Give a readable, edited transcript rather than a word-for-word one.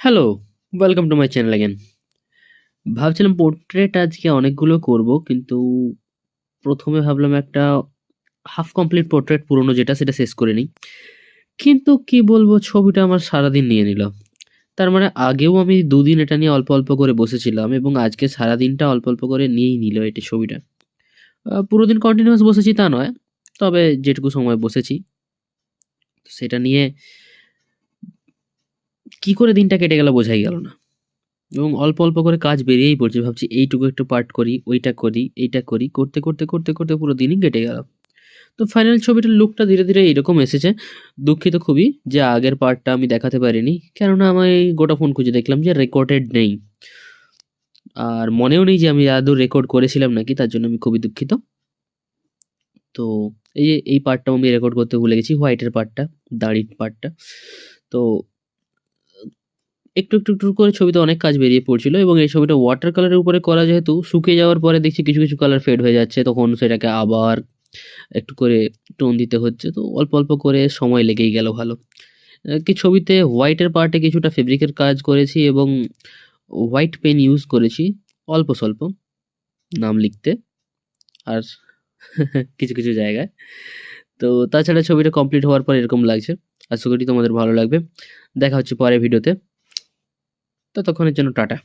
Hello, welcome to my channel again. ভাবছিলাম portrait আজকে অনেকগুলো করব, কিন্তু ১ম এ ভাবলাম একটা হাফ কমপ্লিট পোর্ট্রেট পুরনো যেটা সেটা শেষ করে নিই। কিন্তু কি বলবো, ছবিটা আমার সারাদিন নিয়ে নিল। তার মানে আগেও আমি ২ দিন এটা নিয়ে অল্প, অল্প করে বসেছিলাম এবং আজকে সারাদিনটা অল্প, অল্প করে নিয়েই নিল এটি ছবিটা। পুরো দিন কন্টিনিউয়াস বসেছি তা নয়। তবে যেটুকু সময় বসেছি সেটা নিয়ে কি করে দিনটা কেটে গেল বোঝাই গেল না। এবং অল্প, অল্প করে কাজ বেরিয়েই পড়ছে। ভাবছি এইটুকু একটু পার্ট করি, ওইটা করি, এইটা করি। করতে, করতে, করতে, করতে পুরো দিনই কেটে গেল। তো ফাইনাল ছবিটার লুকটা ধীরে, ধীরে এরকম এসেছে। দুঃখিত খুবই যে আগের পার্টটা আমি দেখাতে পারিনি। কেননা আমি গোটা ফোন খুঁজে দেখলাম যে রেকর্ডেড নেই। আর মনেও নেই যে আমি আদৌ রেকর্ড করেছিলাম নাকি, তার জন্য আমি খুবই দুঃখিত। তো এই যে এই পার্টটাও আমি রেকর্ড করতে ভুলে গেছি, হোয়াইটের পার্টটা, দাড়ির পার্টটা। তো একটু, একটু, একটু করে ছবিতে অনেক কাজ বেরিয়ে পড়ছিল এবং এই ছবিটা ওয়াটার কালারের উপরে করা যেহেতু শুকিয়ে যাওয়ার পরে দেখছি কিছু, কিছু কালার ফেড হয়ে যাচ্ছে। তখন সেটাকে আবার একটু করে টোন দিতে হচ্ছে। তো অল্প, অল্প করে সময় লেগেই গেল ভালো। কি ছবিতে হোয়াইটের পার্টে কিছুটা ফেব্রিকের কাজ করেছি এবং হোয়াইট পেন ইউজ করেছি অল্প স্বল্প নাম লিখতে আর কিছু, কিছু জায়গায়। তো তাছাড়া ছবিটা কমপ্লিট হওয়ার পর এরকম লাগছে। আশা করি তোমাদের ভালো লাগবে। দেখা হচ্ছে পরের ভিডিওতে। ততক্ষণের জন্য টাটা।